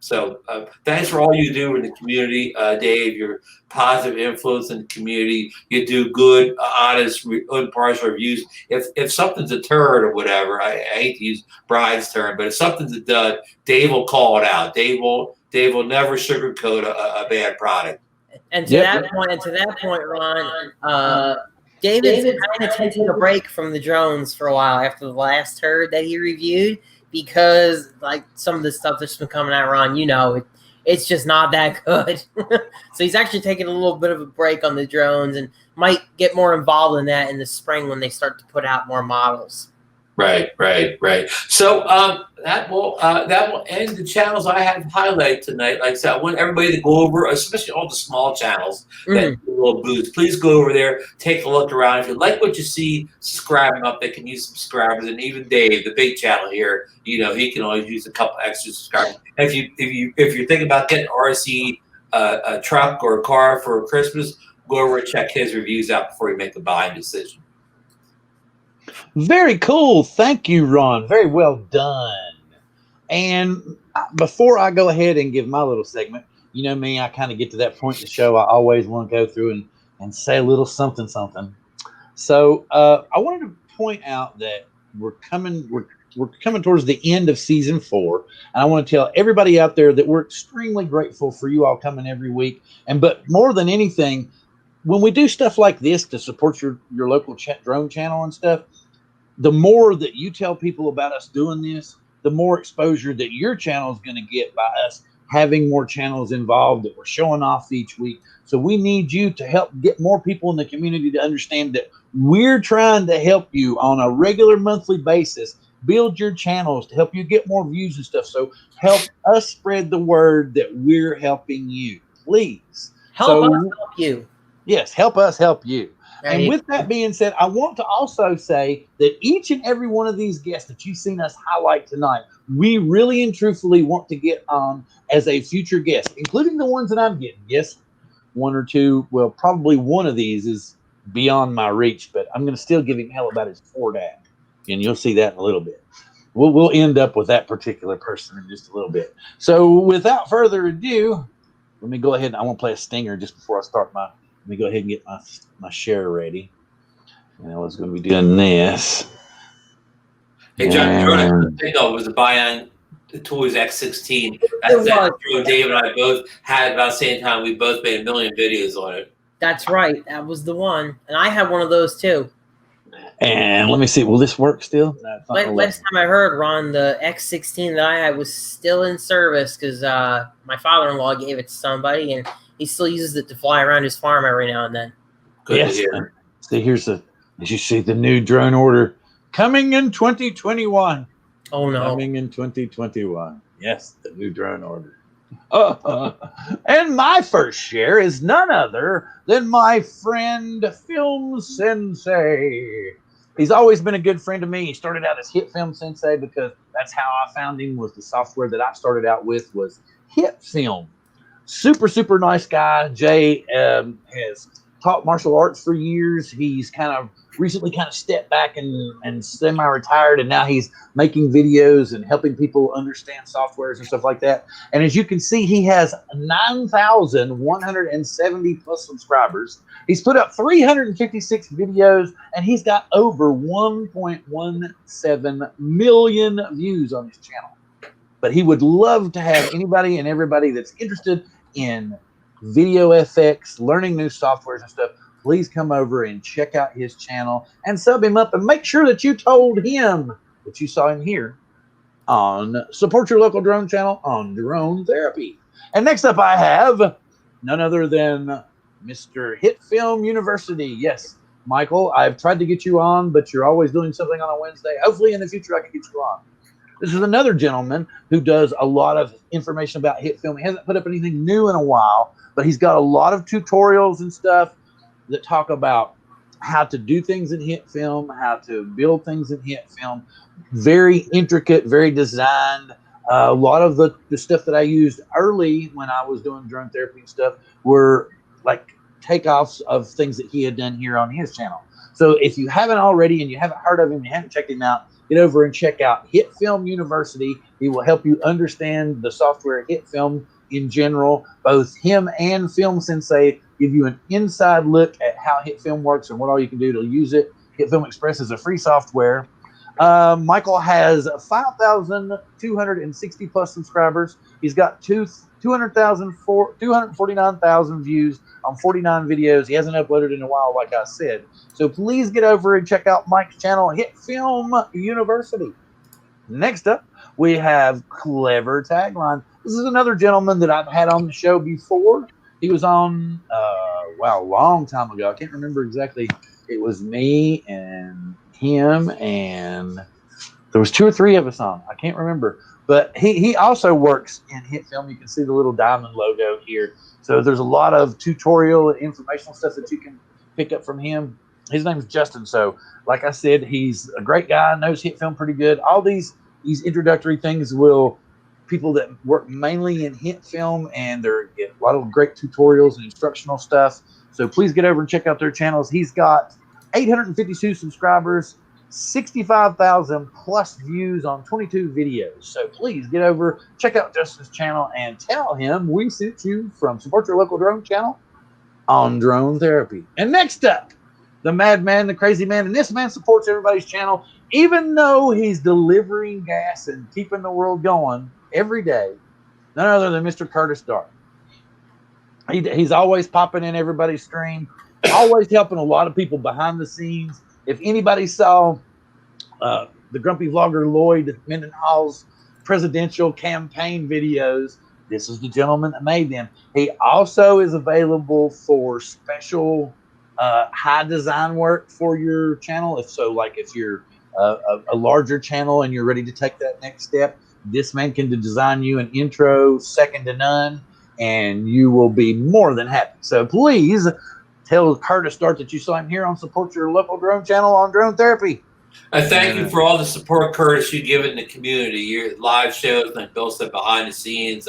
So thanks for all you do in the community, Dave. You're positive influence in the community. You do good, honest, impartial reviews. If something's a turd or whatever, I hate to use Brian's term, but if something's a dud, Dave will call it out. Dave will never sugarcoat a bad product. And to that point, Ron, David's kind of taking a break from the drones for a while after the last turd that he reviewed, because like some of the stuff that's been coming out, Ron, it's just not that good. So he's actually taking a little bit of a break on the drones and might get more involved in that in the spring when they start to put out more models. Right. So that will end the channels I have highlighted tonight. Like I said, I want everybody to go over, especially all the small channels that do a little boost. Please go over there, take a look around. If you like what you see, subscribe them up. They can use subscribers, and even Dave, the big channel here, he can always use a couple extra subscribers. And if you're thinking about getting RC a truck or a car for Christmas, go over and check his reviews out before you make a buying decision. Very cool. Thank you, Ron. Very well done. And before I go ahead and give my little segment, you know me, I kind of get to that point in the show. I always want to go through and say a little something. So I wanted to point out that we're we're coming towards the end of season 4, and I want to tell everybody out there that we're extremely grateful for you all coming every week. But more than anything, when we do stuff like this to support your local drone channel and stuff, the more that you tell people about us doing this, the more exposure that your channel is going to get by us having more channels involved that we're showing off each week. So we need you to help get more people in the community to understand that we're trying to help you on a regular monthly basis build your channels to help you get more views and stuff. So help us spread the word that we're helping you, please. Help us help you. Yes, help us help you. Right. And with that being said, I want to also say that each and every one of these guests that you've seen us highlight tonight, we really and truthfully want to get on as a future guest, including the ones that I'm getting. Yes, one or two, well, probably one of these is beyond my reach, but I'm going to still give him hell about his Ford ad, and you'll see that in a little bit. We'll end up with that particular person in just a little bit. So without further ado, let me go ahead and I want to play a stinger just before I start my. Let me go ahead and get my share ready. And I was going to be doing this. Hey, John, I think it was a buy-on Toys X16. That's that drone Dave and I both had about the same time. We both made 1 million videos on it. That's right. That was the one. And I had one of those too. And let me see. Will this work still? Last time I heard, Ron, the X16 that I had was still in service because my father-in-law gave it to somebody, and he still uses it to fly around his farm every now and then. Good yes. See, here's as you see the new drone order coming in 2021. Oh, no. Coming in 2021. Yes, the new drone order. And my first share is none other than my friend Film Sensei. He's always been a good friend to me. He started out as Hitfilm Sensei because that's how I found him. Was the software that I started out with was Hitfilm. Super nice guy. Jay has taught martial arts for years. He's kind of recently stepped back and semi-retired, and now he's making videos and helping people understand softwares and stuff like that. And as you can see, he has 9,170 plus subscribers. He's put up 356 videos, and he's got over 1.17 million views on his channel. But he would love to have anybody and everybody that's interested in video FX, learning new softwares and stuff, please come over and check out his channel and sub him up, and make sure that you told him that you saw him here on Support Your Local Drone Channel on Drone Therapy. And next up I have none other than Mr. Hitfilm University. Yes, Michael, I've tried to get you on, but you're always doing something on a Wednesday. Hopefully in the future I can get you on. This is another gentleman who does a lot of information about Hitfilm. He hasn't put up anything new in a while, but he's got a lot of tutorials and stuff that talk about how to do things in Hitfilm, how to build things in Hitfilm. Very intricate, very designed. A lot of the stuff that I used early when I was doing drone therapy and stuff were like takeoffs of things that he had done here on his channel. So if you haven't already and you haven't heard of him, you haven't checked him out, get over and check out Hitfilm University. He will help you understand the software Hitfilm in general. Both him and Film Sensei give you an inside look at how Hitfilm works and what all you can do to use it. Hitfilm Express is a free software. Michael has 5,260 plus subscribers. He's got 249,000 views on 49 videos. He hasn't uploaded in a while, like I said. So please get over and check out Mike's channel, Hitfilm University. Next up, we have Clever Tagline. This is another gentleman that I've had on the show before. He was on, a long time ago. I can't remember exactly. It was me and him, and there was 2 or 3 of us on. I can't remember. But he also works in Hitfilm. You can see the little diamond logo here. So there's a lot of tutorial and informational stuff that you can pick up from him. His name's Justin. So like I said, he's a great guy, knows Hitfilm pretty good. All these introductory things will people that work mainly in Hitfilm, and they get a lot of great tutorials and instructional stuff. So please get over and check out their channels. He's got 852 subscribers, 65,000 plus views on 22 videos. So please get over, check out Justin's channel, and tell him we sent you from Support Your Local Drone Channel on Drone Therapy. And next up, the madman, the crazy man, and this man supports everybody's channel. even though he's delivering gas and keeping the world going every day, none other than Mr. Curtis Dark. He's always popping in everybody's stream, always helping a lot of people behind the scenes. If anybody saw the Grumpy Vlogger Lloyd Mendenhall's presidential campaign videos, this is the gentleman that made them. He also is available for special high design work for your channel. If you're a larger channel and you're ready to take that next step, this man can design you an intro second to none, and you will be more than happy. So please tell Curtis Dart that you saw him here on Support Your Local Drone Channel on Drone Therapy. I thank you for all the support, Curtis, you give it in the community. Your live shows and Bill said behind the scenes.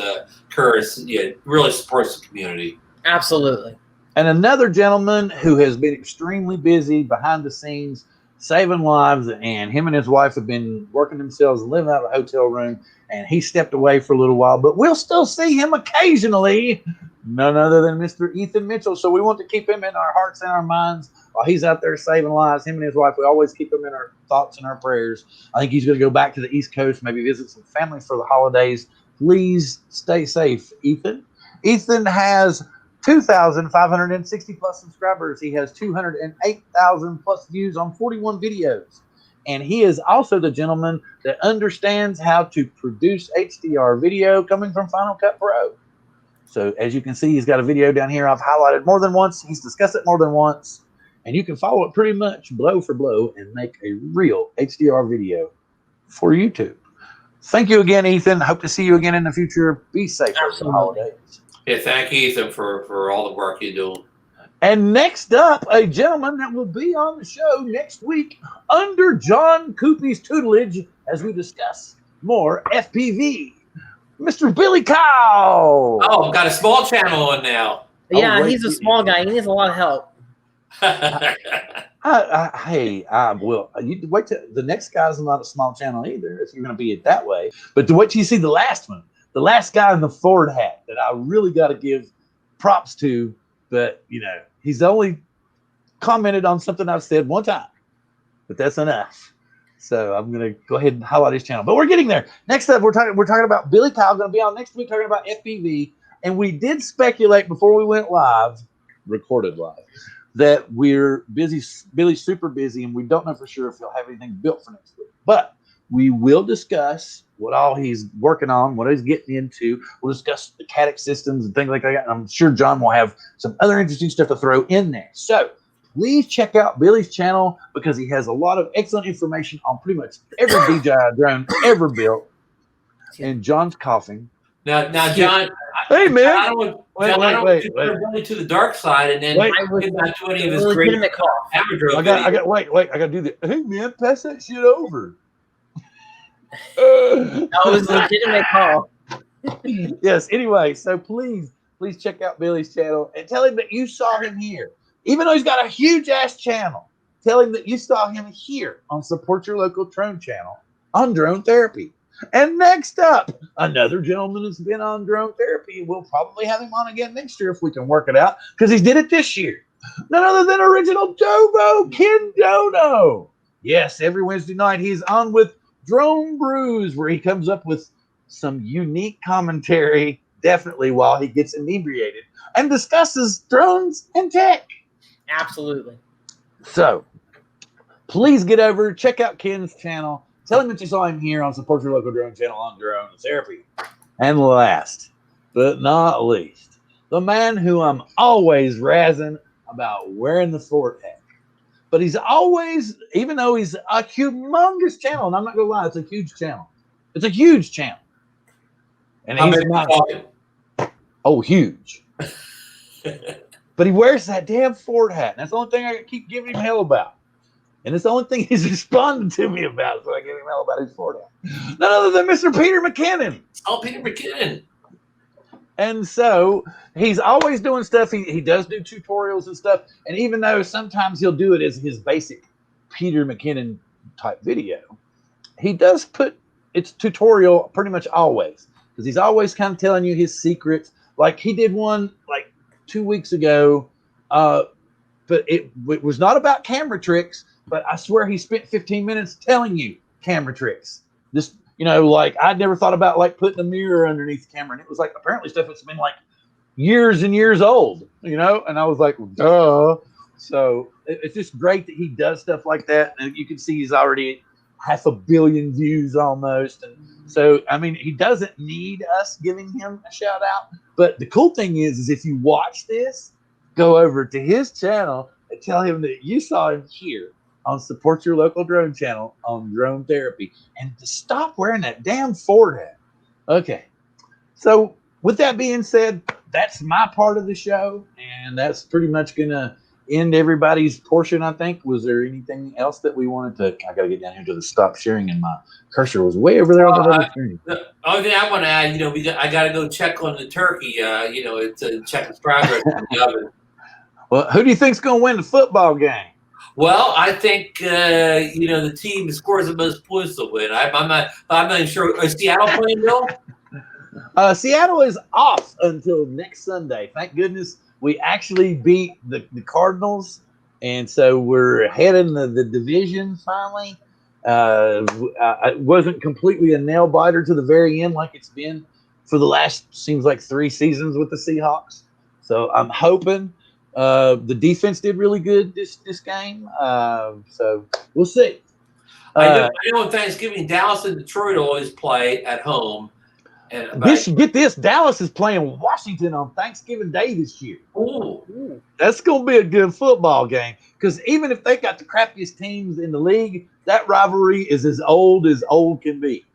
Curtis, really supports the community. Absolutely. And another gentleman who has been extremely busy behind the scenes, saving lives, and him and his wife have been working themselves, living out of a hotel room, and he stepped away for a little while, but we'll still see him occasionally. None other than Mr. Ethan Mitchell. So we want to keep him in our hearts and our minds while he's out there saving lives. Him and his wife, we always keep him in our thoughts and our prayers. I think he's going to go back to the East Coast, maybe visit some family for the holidays. Please stay safe, Ethan. Ethan has 2,560 plus subscribers. He has 208,000 plus views on 41 videos. And he is also the gentleman that understands how to produce HDR video coming from Final Cut Pro. So as you can see, he's got a video down here I've highlighted more than once. He's discussed it more than once. And you can follow it pretty much blow for blow and make a real HDR video for YouTube. Thank you again, Ethan. Hope to see you again in the future. Be safe for the holidays. Yeah, thank you, Ethan, for all the work you do. And next up, a gentleman that will be on the show next week under John Cuppi's tutelage as we discuss more FPV. Mr. Billy Cow. Oh, I've got a small channel on now. Yeah, he's a small guy. He needs a lot of help. Well, you wait till the next guy's not a small channel either, if you're going to be it that way. But to wait till you see the last one, the last guy in the Ford hat that I really got to give props to, but he's only commented on something I've said one time, but that's enough. So I'm going to go ahead and highlight his channel. But we're getting there. Next up, we're talking about Billy Kyle, going to be on next week talking about FPV. And we did speculate before we went live, recorded live, that we're busy. Billy's super busy, and we don't know for sure if he'll have anything built for next week. But we will discuss what all he's working on, what he's getting into. We'll discuss the Cadix systems and things like that. And I'm sure John will have some other interesting stuff to throw in there. So please check out Billy's channel because he has a lot of excellent information on pretty much every DJI drone ever built. And John's coughing. Now, John. Hey, man. I don't want Billy to the dark side, and then not do any of his great amateur. I got to do this. Hey, man, pass that shit over. That was a legitimate call. Yes. Anyway, so please check out Billy's channel and tell him that you saw him here. Even though he's got a huge ass channel, tell him that you saw him here on Support Your Local Drone Channel on Drone Therapy. And next up, another gentleman that's been on Drone Therapy. We'll probably have him on again next year if we can work it out, because he did it this year. None other than original Dobo, Ken Dono. Yes, every Wednesday night he's on with Drone Brews, where he comes up with some unique commentary, definitely while he gets inebriated, and discusses drones and tech. Absolutely. So, please get over, check out Ken's channel. Tell him that you saw him here on Support Your Local Drone Channel on Drone Therapy. And last but not least, the man who I'm always razzing about wearing the Ford hat. But he's always, even though he's a humongous channel, and I'm not going to lie, it's a huge channel. It's a huge channel. And he's not, huge. But he wears that damn Ford hat. And that's the only thing I keep giving him hell about. And it's the only thing he's responding to me about, so I give him hell about his Ford hat. None other than Mr. Peter McKinnon. Oh, Peter McKinnon. And so he's always doing stuff. He does do tutorials and stuff. And even though sometimes he'll do it as his basic Peter McKinnon type video, he does put its tutorial pretty much always. Because he's always kind of telling you his secrets. Like he did one like 2 weeks ago, but it was not about camera tricks. but I swear he spent 15 minutes telling you camera tricks. This, like I'd never thought about like putting a mirror underneath the camera, and it was like apparently stuff that's been like years and years old, and I was like, duh. So it's just great that he does stuff like that, and you can see he's already 500 million views almost, and so I mean he doesn't need us giving him a shout out. But the cool thing is if you watch this, go over to his channel and tell him that you saw him here on Support Your Local Drone channel on Drone Therapy, and to stop wearing that damn Ford hat. Okay, so with that being said, that's my part of the show, and that's pretty much gonna end everybody's portion, I think. Was there anything else that we wanted to? I got to get down here to the stop sharing, and my cursor was way over there on the other screen. The only thing I want to add, I got to go check on the turkey. It's check its progress in the oven. Well, who do you think's going to win the football game? Well, I think the team that scores the most points will win. I'm not sure. Is Seattle playing, Bill? Seattle is off until next Sunday. Thank goodness. We actually beat the Cardinals, and so we're heading the division finally. It wasn't completely a nail biter to the very end like it's been for the last, seems like 3 seasons with the Seahawks. So I'm hoping the defense did really good this game. So we'll see. I know on Thanksgiving, Dallas and Detroit always play at home. And get this, Dallas is playing Washington on Thanksgiving Day this year. Ooh. That's going to be a good football game, because even if they got the crappiest teams in the league, that rivalry is as old can be.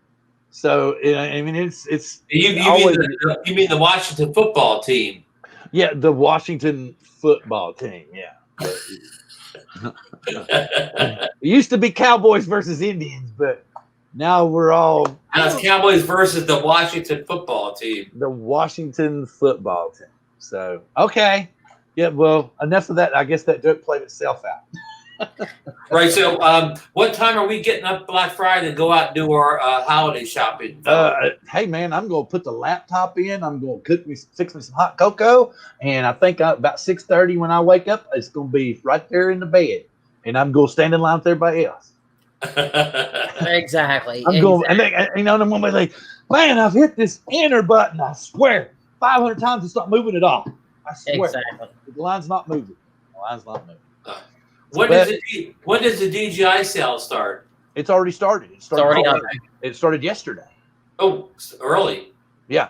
So I mean, it's you mean the Washington football team? Yeah, the Washington football team. Yeah. It used to be Cowboys versus Indians, but now we're all. Now it's Cowboys versus the Washington football team. The Washington football team. So, okay. Yeah, well, enough of that. I guess that joke played itself out. Right. So, what time are we getting up Black Friday to go out and do our holiday shopping? Hey, man, I'm going to put the laptop in. I'm going to fix me some hot cocoa. And I think about 6:30 when I wake up, it's going to be right there in the bed. And I'm going to stand in line with everybody else. Exactly. I'm going, and then I'm going to be like, man, I've hit this enter button. I swear, 500 times it's not moving at all. I swear. Exactly. The line's not moving. When does the DJI sale start? It's already started. It started yesterday. Oh, early. Yeah.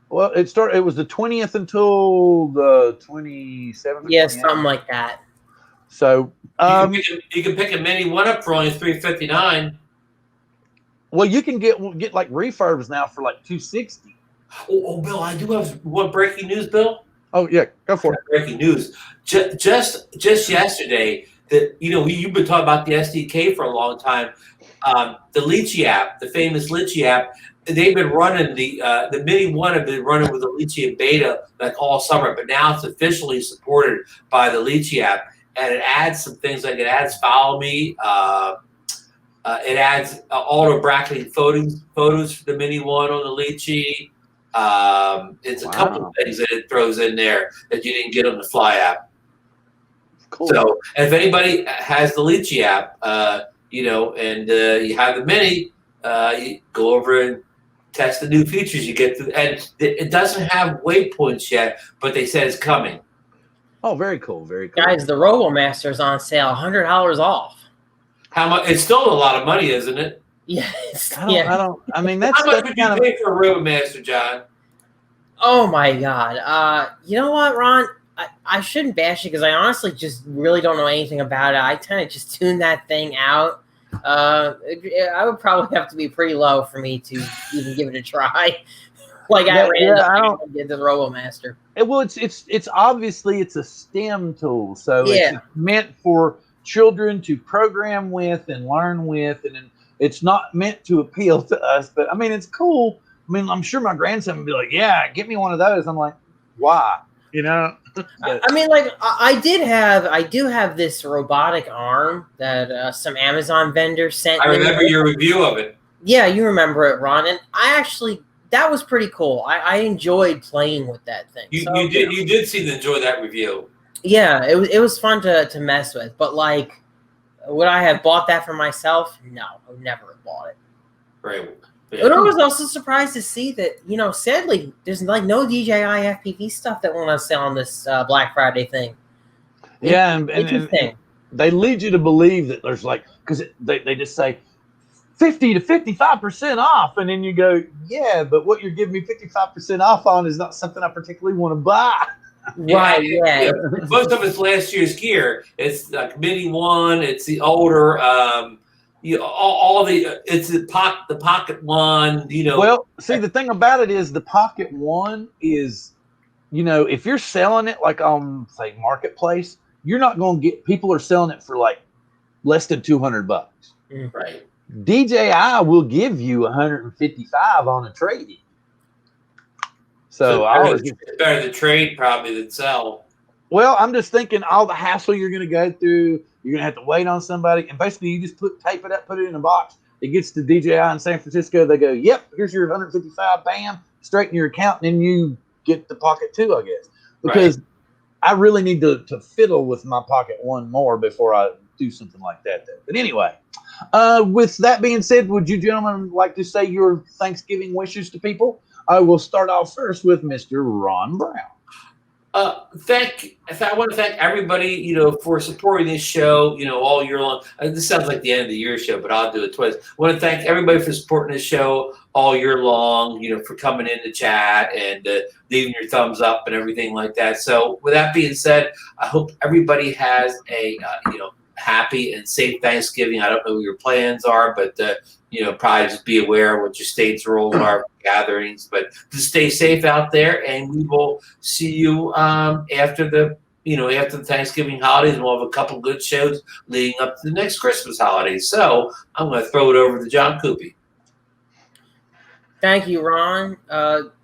Well, it was the 20th until the 27th. Yeah, something like that. So you can pick a mini one up for only $359. Well, you can get like refurbs now for like $260. Oh, Bill, I do have one breaking news, Bill. Oh yeah, go for it. Breaking news. Just yesterday, that you've been talking about the SDK for a long time. The Litchi app, the famous Litchi app, they've been running the Mini One have been running with the Litchi in beta like all summer, but now it's officially supported by the Litchi app, and it adds some things like it adds Follow Me. It adds auto bracketing photos for the Mini One on the Litchi. It's a couple of things that it throws in there that you didn't get on the Fly app. Cool. So if anybody has the Litchi app, and you have the Mini, you go over and test the new features you get. And it doesn't have waypoints yet, but they said it's coming. Oh, very cool. Very cool. Guys, the RoboMaster's on sale, $100 off. How much? It's still a lot of money, isn't it? Yes. I mean, that's how much would you pay for a RoboMaster, John? Oh my God. You know what, Ron? I shouldn't bash it because I honestly just really don't know anything about it. I kind of just tuned that thing out. I would probably have to be pretty low for me to even give it a try. I don't get the RoboMaster. Well, it's obviously it's a STEM tool, so it's meant for children to program with and learn with, and it's not meant to appeal to us. But I mean, it's cool. I mean, I'm sure my grandson would be like, "Yeah, get me one of those." I'm like, "Why?" I mean, I do have this robotic arm that some Amazon vendor sent me. I remember your review of it. Yeah, you remember it, Ron. And that was pretty cool. I enjoyed playing with that thing. You did seem to enjoy that review. Yeah, it was fun to mess with. But would I have bought that for myself? No, I would never have bought it. Right. But I was also surprised to see that, sadly, there's like no DJI FPV stuff that went on sale on this Black Friday thing. Yeah, and they lead you to believe that there's like, because they just say 50 to 55% off, and then you go, yeah, but what you're giving me 55% off on is not something I particularly want to buy. Right, yeah. Most of it's last year's gear. It's like Mini One. It's the older, it's the Pocket One. Well, see, the thing about it is the Pocket One is, if you're selling it like on say Marketplace, you're not going to get, people are selling it for like less than $200. Right. DJI will give you 155 on a trade-in. So it's better to trade probably than sell. Well, I'm just thinking all the hassle you're going to go through. You're going to have to wait on somebody, and basically you just tape it up, put it in a box. It gets to DJI in San Francisco. They go, "Yep, here's your 155. Bam, straight in your account," and then you get the Pocket 2, I guess, because I really need to fiddle with my Pocket 1 more before I do something like that. But anyway, with that being said, would you gentlemen like to say your Thanksgiving wishes to people? I will start off first with Mr. Ron Brown. I want to thank everybody, for supporting this show, all year long. This sounds like the end of the year show, but I'll do it twice. I want to thank everybody for supporting this show all year long, for coming in to chat and leaving your thumbs up and everything like that. So with that being said, I hope everybody has a, happy and safe Thanksgiving. I don't know what your plans are, but probably just be aware of what your state's rules are for gatherings. But just stay safe out there, and we will see you after the Thanksgiving holidays, and we'll have a couple good shows leading up to the next Christmas holidays. So I'm going to throw it over to John Cuppi. Thank you, Ron.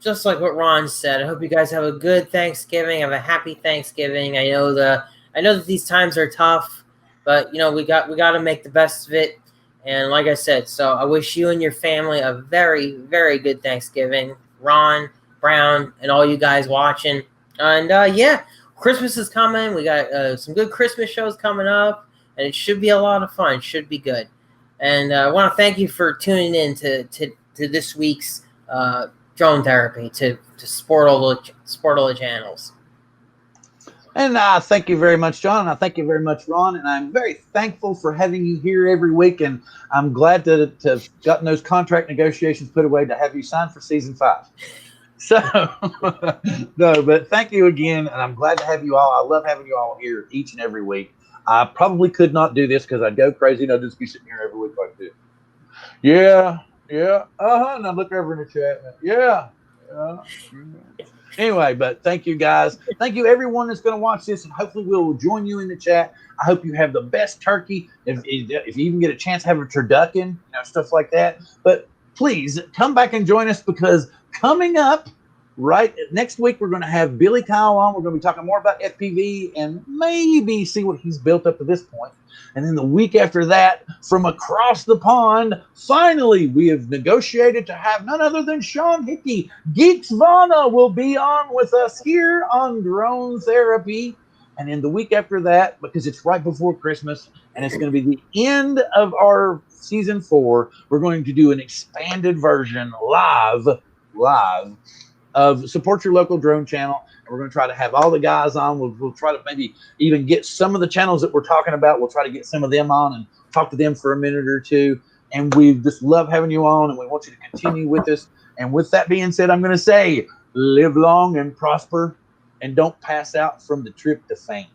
Just like what Ron said, I hope you guys have a good Thanksgiving, have a happy Thanksgiving. I know that these times are tough, but we got to make the best of it. And like I said, so I wish you and your family a very, very good Thanksgiving. Ron, Brown, and all you guys watching. And Christmas is coming. We got some good Christmas shows coming up, and it should be a lot of fun. It should be good. And I want to thank you for tuning in to this week's drone therapy to support all the channels. And thank you very much, John. And I thank you very much, Ron. And I'm very thankful for having you here every week. And I'm glad to have gotten those contract negotiations put away to have you sign for season 5. So, no, but thank you again. And I'm glad to have you all. I love having you all here each and every week. I probably could not do this because I'd go crazy and I'd just be sitting here every week like this. Yeah. And I look over in the chat. Yeah. Anyway, but thank you guys. Thank you everyone that's going to watch this, and hopefully we'll join you in the chat. I hope you have the best turkey. If you even get a chance to have a turducken, stuff like that. But please come back and join us, because coming up right next week, we're going to have Billy Kyle on. We're going to be talking more about FPV and maybe see what he's built up to this point. And then the week after that, from across the pond, finally, we have negotiated to have none other than Sean Hickey. Geeksvana will be on with us here on Drone Therapy. And then the week after that, because it's right before Christmas, and it's going to be the end of our season 4, we're going to do an expanded version live of Support Your Local Drone Channel. And we're going to try to have all the guys on. We'll try to maybe even get some of the channels that we're talking about. We'll try to get some of them on and talk to them for a minute or two. And we just love having you on, and we want you to continue with us. And with that being said, I'm going to say, live long and prosper, and don't pass out from the tryptophan.